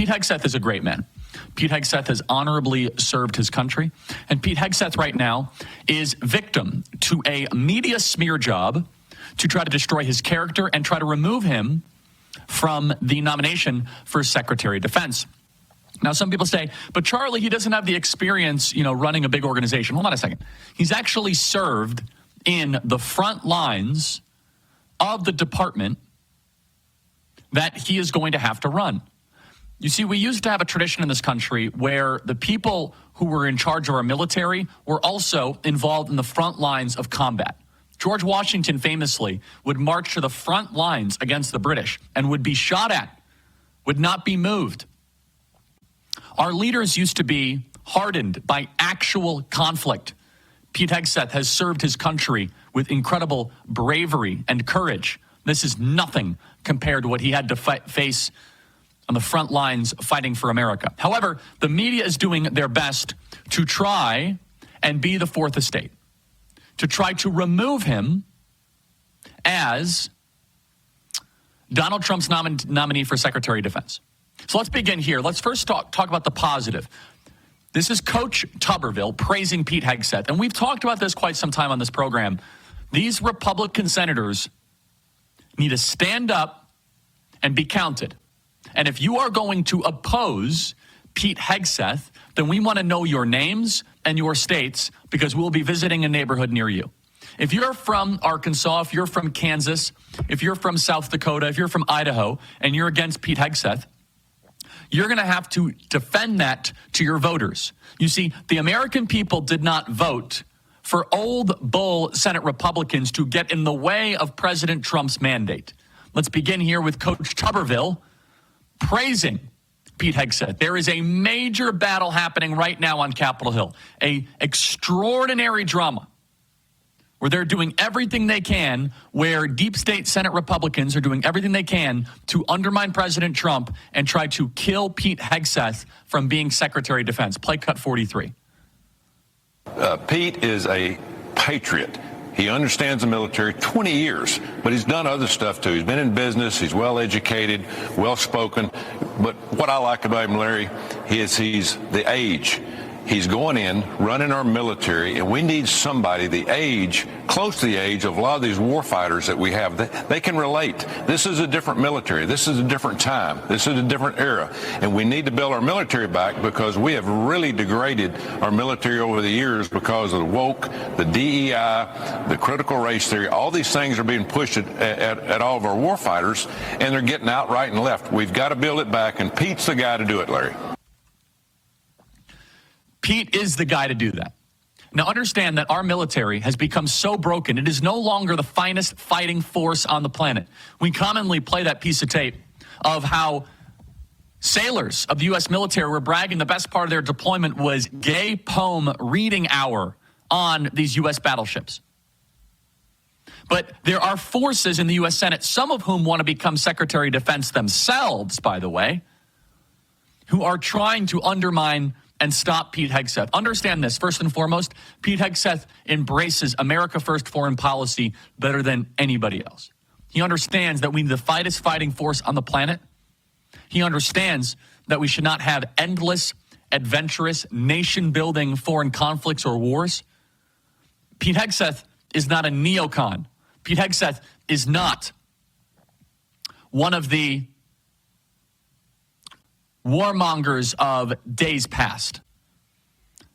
Pete Hegseth is a great man. Pete Hegseth has honorably served his country. And Pete Hegseth right now is victim to a media smear job to try to destroy his character and try to remove him from the nomination for Secretary of Defense. Now, some people say, but Charlie, he doesn't have the experience, running a big organization. Hold on a second. He's actually served in the front lines of the department that he is going to have to run. You see, we used to have a tradition in this country where the people who were in charge of our military were also involved in the front lines of combat. George Washington famously would march to the front lines against the British and would be shot at, would not be moved. Our leaders used to be hardened by actual conflict. Pete Hegseth has served his country with incredible bravery and courage. This is nothing compared to what he had to face on the front lines fighting for America. However, the media is doing their best to try and be the fourth estate, to try to remove him as Donald Trump's nominee for Secretary of Defense. So let's begin here. Let's first talk about the positive. This is Coach Tuberville praising Pete Hegseth. And we've talked about this quite some time on this program. These Republican senators need to stand up and be counted. And if you are going to oppose Pete Hegseth, then we want to know your names and your states because we'll be visiting a neighborhood near you. If you're from Arkansas, if you're from Kansas, if you're from South Dakota, if you're from Idaho, and you're against Pete Hegseth, you're going to have to defend that to your voters. You see, the American people did not vote for old bull Senate Republicans to get in the way of President Trump's mandate. Let's begin here with Coach Tuberville praising Pete Hegseth. There is a major battle happening right now on Capitol Hill, an extraordinary drama where they're doing everything they can, where deep state Senate Republicans are doing everything they can to undermine President Trump and try to kill Pete Hegseth from being Secretary of Defense. Play cut 43. Pete is a patriot. He understands the military 20 years, but he's done other stuff too. He's been in business. He's well educated, well spoken. But what I like about him, Larry, is he's the age. He's going in, running our military, and we need somebody close to the age of a lot of these war fighters that we have. They can relate. This is a different military. This is a different time. This is a different era. And we need to build our military back because we have really degraded our military over the years because of the woke, the DEI, the critical race theory. All these things are being pushed at all of our war fighters, and they're getting out right and left. We've got to build it back, and Pete's the guy to do it, Larry. Pete is the guy to do that. Now, understand that our military has become so broken, it is no longer the finest fighting force on the planet. We commonly play that piece of tape of how sailors of the U.S. military were bragging the best part of their deployment was gay poem reading hour on these U.S. battleships. But there are forces in the U.S. Senate, some of whom want to become Secretary of Defense themselves, by the way, who are trying to undermine and stop Pete Hegseth. Understand this, first and foremost, Pete Hegseth embraces America First foreign policy better than anybody else. He understands that we need the finest fighting force on the planet. He understands that we should not have endless, adventurous, nation-building foreign conflicts or wars. Pete Hegseth is not a neocon. Pete Hegseth is not one of the warmongers of days past.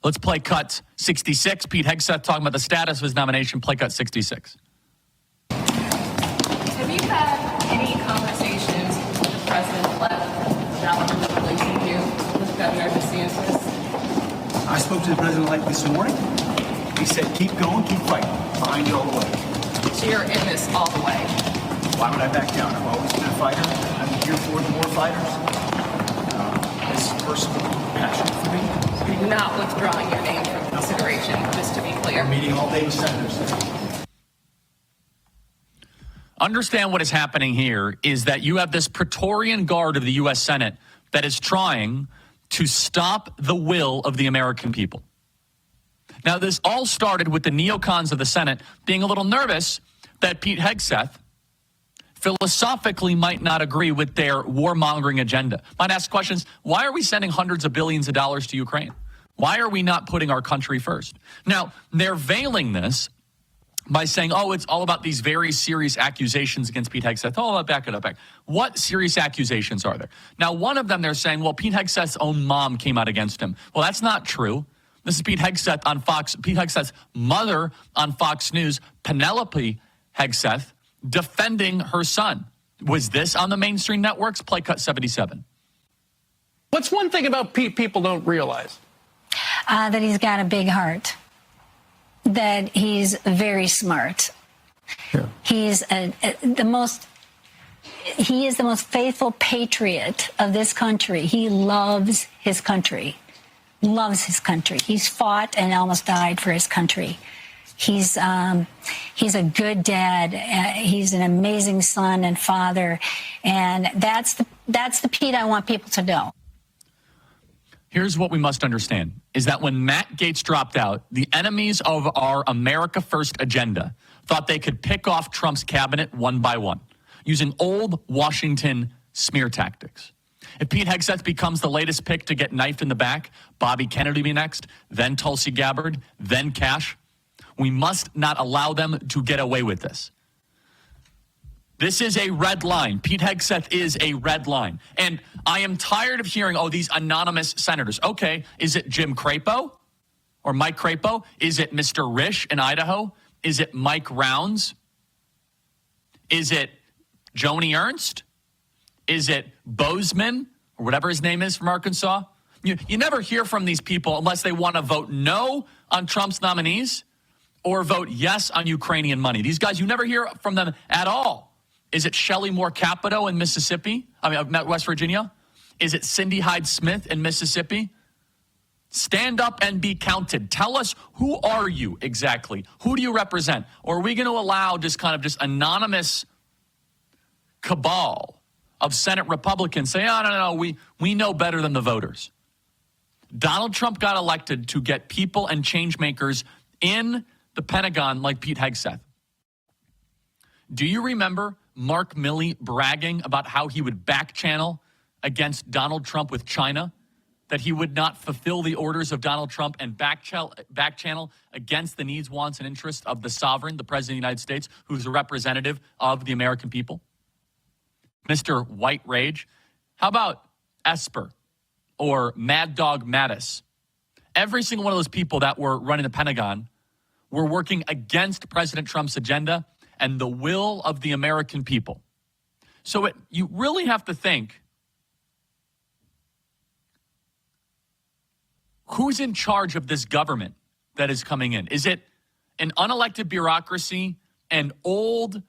Let's play cut 66. Pete Hegseth talking about the status of his nomination. Play cut 66. Have you had any conversations with the president-elect about releasing you with Governor DeSantis? I spoke to the president-elect this morning. He said, keep going, keep fighting. Find your way. So you're in this all the way. Why would I back down? I've always been a fighter. I'm here for the war fighters. This is personal passion for me. You're not withdrawing your name from consideration, just to be clear. I'm meeting all day with senators. Understand what is happening here is that you have this Praetorian Guard of the U.S. Senate that is trying to stop the will of the American people. Now, this all started with the neocons of the Senate being a little nervous that Pete Hegseth philosophically might not agree with their warmongering agenda. Might ask questions, why are we sending hundreds of billions of dollars to Ukraine? Why are we not putting our country first? Now, they're veiling this by saying, oh, it's all about these very serious accusations against Pete Hegseth. Oh, back it up. What serious accusations are there? Now, one of them, they're saying, well, Pete Hegseth's own mom came out against him. Well, that's not true. This is Pete Hegseth on Fox. Pete Hegseth's mother on Fox News, Penelope Hegseth, defending her son. Was this on the mainstream networks? Play cut 77. What's one thing about Pete people don't realize? That he's got a big heart. That he's very smart. Yeah. He is the most faithful patriot of this country. He loves his country. Loves his country. He's fought and almost died for his country. He's a good dad. He's an amazing son and father, and that's the Pete I want people to know. Here's what we must understand, is that when Matt Gaetz dropped out, the enemies of our America First agenda thought they could pick off Trump's cabinet one by one using old Washington smear tactics. If Pete Hegseth becomes the latest pick to get knifed in the back, Bobby Kennedy be next, then Tulsi Gabbard, then Cash. We must not allow them to get away with this. This is a red line. Pete Hegseth is a red line. And I am tired of hearing, oh, these anonymous senators. Okay, is it Jim Crapo or Mike Crapo? Is it Mr. Risch in Idaho? Is it Mike Rounds? Is it Joni Ernst? Is it Bozeman or whatever his name is from Arkansas? You never hear from these people unless they want to vote no on Trump's nominees or vote yes on Ukrainian money. These guys, you never hear from them at all. Is it Shelley Moore Capito in Mississippi? West Virginia? Is it Cindy Hyde-Smith in Mississippi? Stand up and be counted. Tell us, who are you exactly? Who do you represent? Or are we going to allow just anonymous cabal of Senate Republicans say, oh, no, we know better than the voters? Donald Trump got elected to get people and change makers in the Pentagon like Pete Hegseth. Do you remember Mark Milley bragging about how he would back channel against Donald Trump with China, that he would not fulfill the orders of Donald Trump and back channel against the needs, wants, and interests of the sovereign, the President of the United States, who's a representative of the American people? Mr. White Rage. How about Esper or Mad Dog Mattis? Every single one of those people that were running the Pentagon were working against President Trump's agenda and the will of the American people. So you really have to think, who's in charge of this government that is coming in? Is it an unelected bureaucracy and old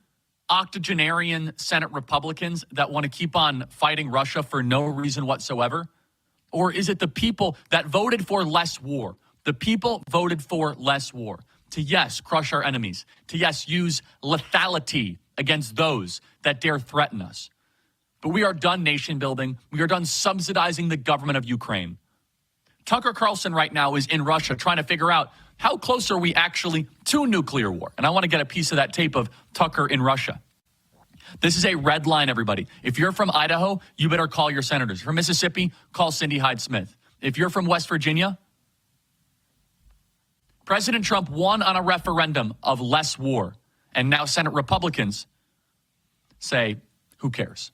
octogenarian Senate Republicans that want to keep on fighting Russia for no reason whatsoever? Or is it the people that voted for less war? The people voted for less war. To, yes, crush our enemies. To, yes, use lethality against those that dare threaten us. But we are done nation building. We are done subsidizing the government of Ukraine. Tucker Carlson right now is in Russia trying to figure out how close are we actually to nuclear war. And I want to get a piece of that tape of Tucker in Russia. This is a red line, everybody. If you're from Idaho, you better call your senators. From Mississippi, call Cindy Hyde-Smith. If you're from West Virginia, President Trump won on a referendum of less war, and now Senate Republicans say, who cares?